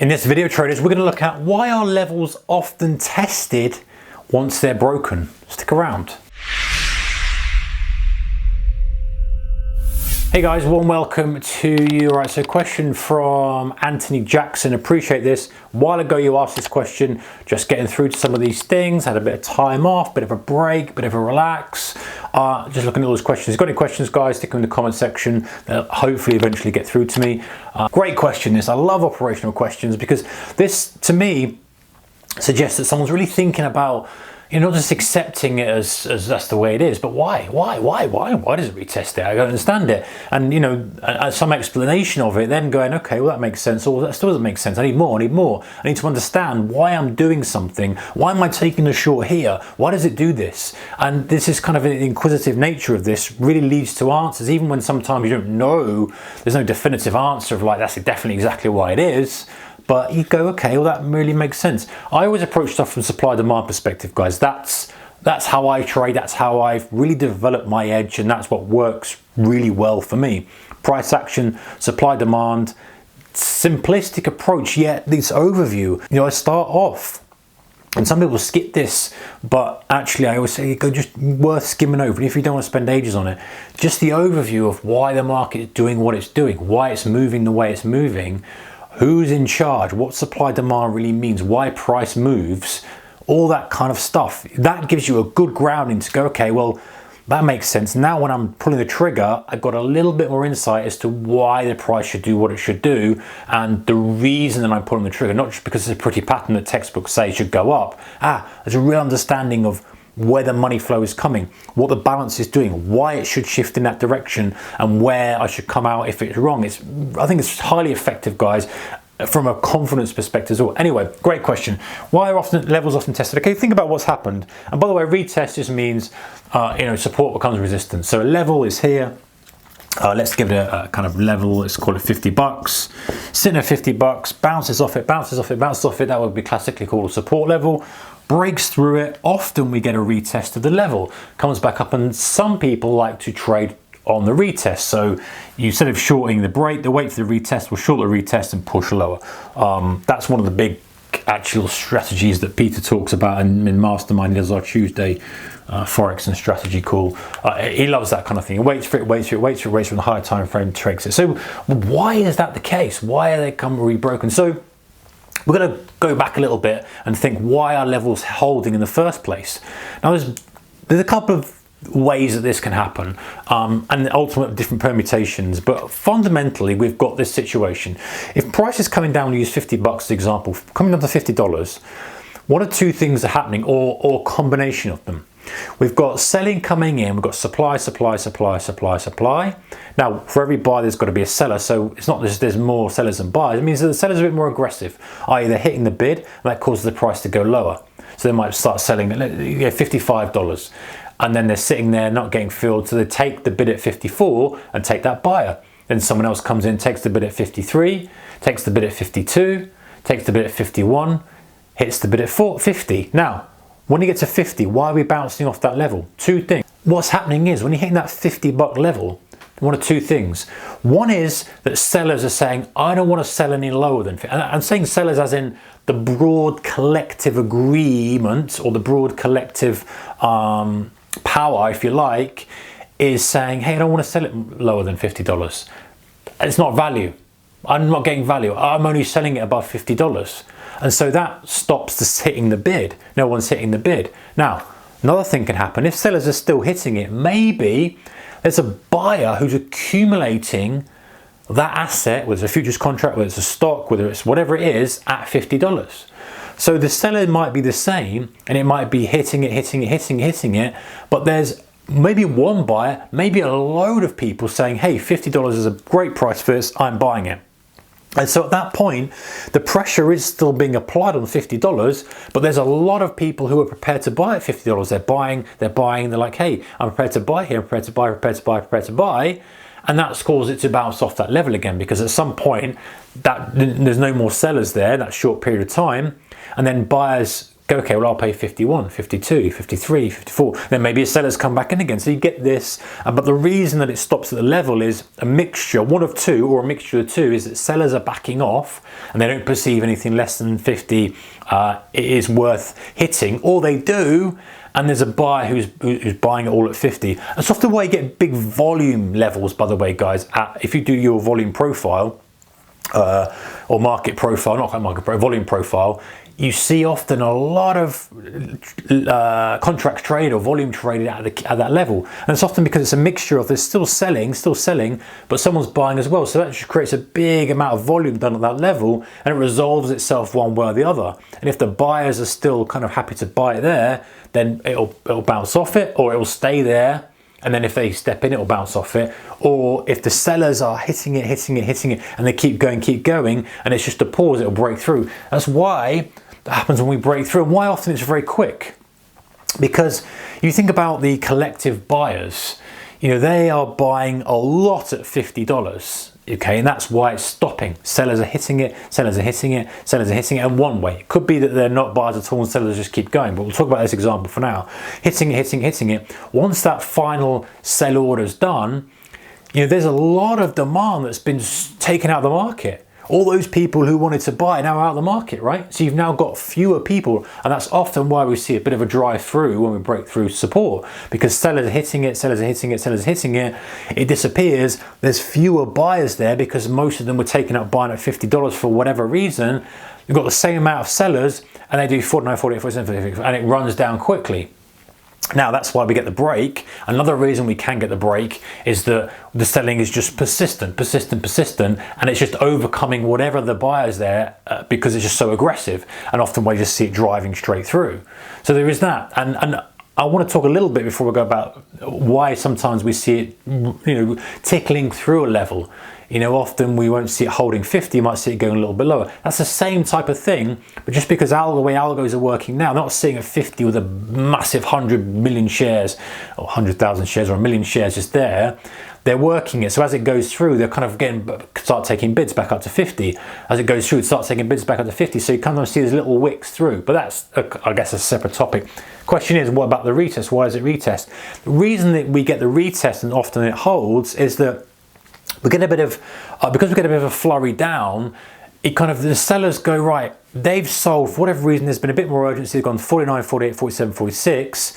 In this video, traders, we're going to look at why are levels often tested once they're broken. Stick around. Hey guys, warm welcome to you. All right, so question from Anthony Jackson. Appreciate this. A while ago you asked this question, just getting through to some of these things, had a bit of time off, bit of a break, bit of a relax. Just looking at all those questions. If you've got any questions, guys, stick them in the comment section. They'll hopefully eventually get through to me. Great question this. I love operational questions because this, to me, suggests that someone's really thinking about, not just accepting it as that's the way it is, but why does it retest it? I don't understand it. And some explanation of it, then going, okay, well that makes sense, or that still doesn't make sense. I need more. I need to understand why I'm doing something. Why am I taking the short here? Why does it do this? And this is kind of an inquisitive nature of this really leads to answers, even when sometimes you don't know, there's no definitive answer of like, that's definitely exactly why it is. But you go, okay, well that really makes sense. I always approach stuff from supply-demand perspective, guys. That's how I trade, that's how I've really developed my edge, and that's what works really well for me. Price action, supply-demand, simplistic approach, yet this overview. I start off, and some people skip this, but actually I always say, go just worth skimming over. And if you don't want to spend ages on it, just the overview of why the market is doing what it's doing, why it's moving the way it's moving, who's in charge, what supply demand really means, why price moves, all that kind of stuff. That gives you a good grounding to go, okay, well, that makes sense. Now when I'm pulling the trigger, I've got a little bit more insight as to why the price should do what it should do, and the reason that I'm pulling the trigger, not just because it's a pretty pattern that textbooks say should go up. There's a real understanding of where the money flow is coming, what the balance is doing, why it should shift in that direction, and where I should come out if it's wrong. I think it's highly effective, guys, from a confidence perspective as well. Anyway, great question. Why are levels often tested? Okay, think about what's happened. And by the way, retest just means support becomes resistance. So a level is here. Let's give it a kind of level, let's call it 50 bucks. Sitting at 50 bucks, bounces off it, bounces off it, bounces off it. That would be classically called a support level. Breaks through it. Often we get a retest of the level, comes back up, and some people like to trade on the retest. So instead of shorting the break, they wait for the retest, will short the retest and push lower. That's one of the big actual strategies that Peter talks about in Mastermind. He does our Tuesday Forex and strategy call. He loves that kind of thing. He waits for it from the higher time frame, trades it. So why is that the case? Why are they rebroken? So we're going to go back a little bit and think, why are levels holding in the first place? Now there's a couple of ways that this can happen, and ultimately different permutations, but fundamentally we've got this situation. If price is coming down, we use 50 bucks as an example, coming down to $50, one of two things are happening, or combination of them. We've got selling coming in, we've got supply. Now, for every buyer, there's got to be a seller, so it's not just there's more sellers than buyers. It means that the sellers are a bit more aggressive, i.e. they're hitting the bid, and that causes the price to go lower. So they might start selling at $55, and then they're sitting there not getting filled, so they take the bid at 54 and take that buyer. Then someone else comes in, takes the bid at 53, takes the bid at 52, takes the bid at 51, hits the bid at 50. Now, when you get to 50, why are we bouncing off that level? Two things. What's happening is when you're hitting that $50 level, one of two things. One is that sellers are saying, I don't want to sell any lower than 50. And I'm saying sellers as in the broad collective agreement, or the broad collective power, if you like, is saying, hey, I don't want to sell it lower than $50. It's not value. I'm not getting value. I'm only selling it above $50. And so that stops us hitting the bid. No one's hitting the bid. Now, another thing can happen. If sellers are still hitting it, maybe there's a buyer who's accumulating that asset, whether it's a futures contract, whether it's a stock, whether it's whatever it is, at $50. So the seller might be the same, and it might be hitting it, but there's maybe one buyer, maybe a load of people saying, hey, $50 is a great price for this, I'm buying it. And so at that point, the pressure is still being applied on $50, but there's a lot of people who are prepared to buy at $50. They're buying, they're like, hey, I'm prepared to buy here, I'm prepared to buy. And that's caused it to bounce off that level again, because at some point, there's no more sellers there, that short period of time, and then buyers go, okay, well, I'll pay 51, 52, 53, 54. Then maybe a seller's come back in again. So you get this, but the reason that it stops at the level is a mixture, one of two, or a mixture of two, is that sellers are backing off and they don't perceive anything less than 50 it is worth hitting, or they do, and there's a buyer who's buying it all at 50. That's often why you get big volume levels, by the way, guys. If you do your volume profile, or market profile, not quite market profile, volume profile, you see often a lot of contracts trade or volume traded at that level. And it's often because it's a mixture of, there's still selling, but someone's buying as well. So that just creates a big amount of volume done at that level, and it resolves itself one way or the other. And if the buyers are still kind of happy to buy it there, then it'll bounce off it, or it'll stay there. And then if they step in, it'll bounce off it. Or if the sellers are hitting it, and they keep going, and it's just a pause, it'll break through. That's why that happens when we break through, and why often it's very quick. Because you think about the collective buyers, they are buying a lot at $50. Okay, and that's why it's stopping. Sellers are hitting it, and one way. It could be that they're not buyers at all and sellers just keep going, but we'll talk about this example for now. Hitting it. Once that final sell order is done, there's a lot of demand that's been taken out of the market. All those people who wanted to buy are now out of the market, right? So you've now got fewer people, and that's often why we see a bit of a drive through when we break through support, because sellers are hitting it, it disappears. There's fewer buyers there because most of them were taken up buying at $50 for whatever reason. You've got the same amount of sellers, and they do 49, 48, 47, 50, and it runs down quickly. Now that's why we get the break. Another reason we can get the break is that the selling is just persistent, and it's just overcoming whatever the buyer's there because it's just so aggressive, and often we just see it driving straight through. So there is that, and I want to talk a little bit before we go about why sometimes we see it, tickling through a level. Often we won't see it holding 50, you might see it going a little bit lower. That's the same type of thing, but just because the way algos are working now, not seeing a 50 with a massive 100 million shares, or 100,000 shares, or a million shares just there, they're working it. So as it goes through, they're kind of start taking bids back up to 50. As it goes through, it starts taking bids back up to 50. So you kind of see these little wicks through, but that's, I guess, a separate topic. Question is, what about the retest? Why does it retest? The reason that we get the retest and often it holds is that we get a bit of, because we get a bit of a flurry down, it kind of, the sellers go, right, they've sold, for whatever reason, there's been a bit more urgency, they've gone 49, 48, 47, 46.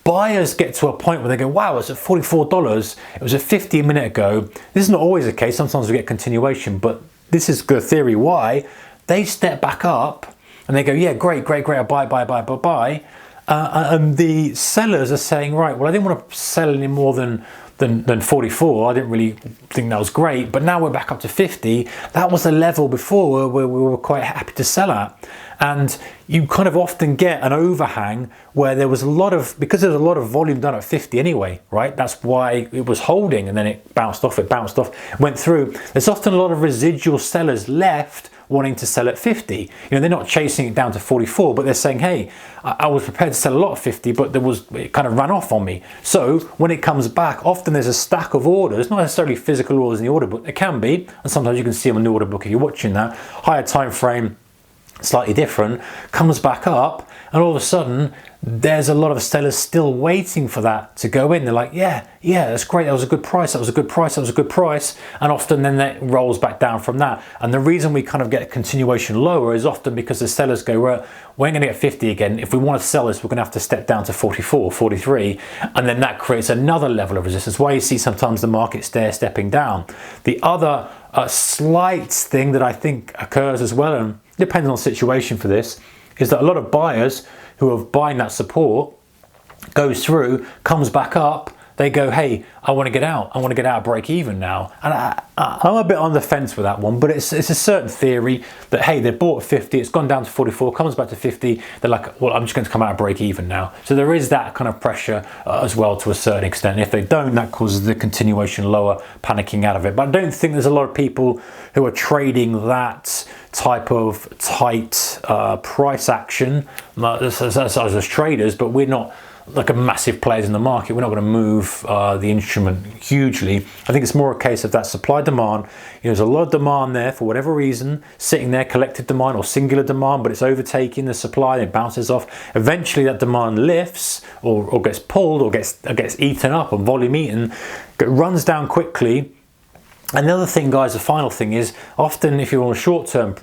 Buyers get to a point where they go, wow, it's at $44, it was at 50 a minute ago. This is not always the case, sometimes we get continuation, but this is the theory why. They step back up and they go, yeah, great, I buy. And the sellers are saying, right, well, I didn't want to sell any more than 44. I didn't really think that was great, but now we're back up to 50. That was a level before where we were quite happy to sell at. And you kind of often get an overhang where there was because there's a lot of volume done at 50 anyway, right? That's why it was holding, and then it bounced off, went through. There's often a lot of residual sellers left wanting to sell at 50. They're not chasing it down to 44, but they're saying, hey, I was prepared to sell a lot at 50, but it kind of ran off on me. So when it comes back, often there's a stack of orders, not necessarily physical orders in the order book. There can be, and sometimes you can see them in the order book if you're watching that. Higher time frame, slightly different, comes back up, and all of a sudden there's a lot of sellers still waiting for that to go in. They're like, yeah, that's great, that was a good price, and often then that rolls back down from that. And the reason we kind of get a continuation lower is often because the sellers go, well, we're going to get 50 again. If we want to sell this, we're going to have to step down to 44, 43, and then that creates another level of resistance. Why you see sometimes the market stepping down. The other slight thing that I think occurs as well, and depends on the situation for this, is that a lot of buyers who are buying that support goes through, comes back up, they go, hey, I want to get out, break even now. And I'm a bit on the fence with that one, but it's a certain theory that, hey, they bought 50, it's gone down to 44, comes back to 50, they're like, well, I'm just going to come out and break even now. So there is that kind of pressure as well to a certain extent. If they don't, that causes the continuation lower, panicking out of it. But I don't think there's a lot of people who are trading that type of tight price action as traders, but we're not like a massive players in the market. We're not going to move the instrument hugely. I think it's more a case of that supply demand. There's a lot of demand there for whatever reason, sitting there, collective demand or singular demand, but it's overtaking the supply. It bounces off. Eventually that demand lifts or gets pulled or gets eaten up or volume eaten. It runs down quickly. And the other thing, guys, the final thing is, often if you're on a short-term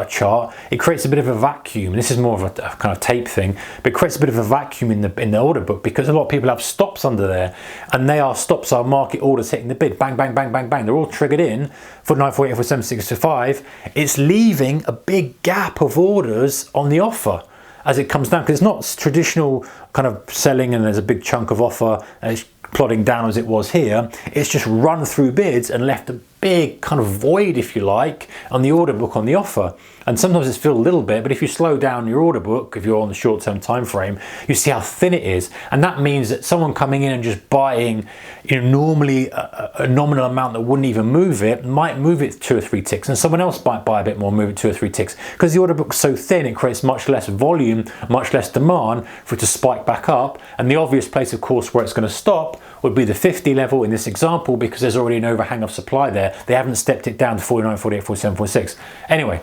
chart, it creates a bit of a vacuum. This is more of a kind of tape thing, but it creates a bit of a vacuum in the order book, because a lot of people have stops under there, and stops are market orders hitting the bid. Bang, bang, bang, bang, bang. They're all triggered in for 948, for 7625. It's leaving a big gap of orders on the offer as it comes down, because it's not traditional kind of selling and there's a big chunk of offer and it's plodding down as it was here. It's just run through bids and left a big kind of void, if you like, on the order book on the offer. And sometimes it's filled a little bit, but if you slow down your order book, if you're on the short-term time frame, you see how thin it is. And that means that someone coming in and just buying, normally a nominal amount that wouldn't even move it, might move it 2 or 3 ticks, and someone else might buy a bit more, move it 2 or 3 ticks. Because the order book's so thin, it creates much less volume, much less demand for it to spike back up. And the obvious place, of course, where it's going to stop would be the 50 level in this example, because there's already an overhang of supply there. They haven't stepped it down to 49, 48, 47, 46. Anyway,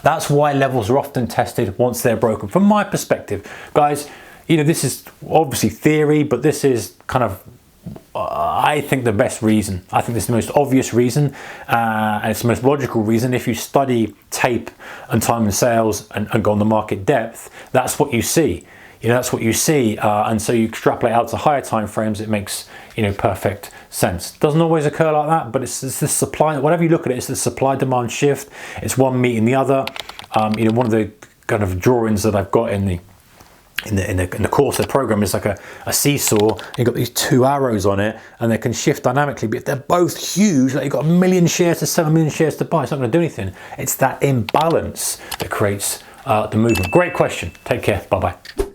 that's why levels are often tested once they're broken. From my perspective, guys, this is obviously theory, but this is kind of, I think, the best reason. I think this is the most obvious reason, and it's the most logical reason. If you study tape and time and sales and go on the market depth, that's what you see. That's what you see, and so you extrapolate out to higher time frames. It makes perfect sense. Doesn't always occur like that, but it's the supply. Whatever you look at it, it's the supply demand shift. It's one meeting the other. One of the kind of drawings that I've got in the course of the program is like a seesaw. You've got these 2 arrows on it, and they can shift dynamically. But if they're both huge, like you've got 1 million shares to sell, 1 million shares to buy, it's not going to do anything. It's that imbalance that creates the movement. Great question. Take care. Bye bye.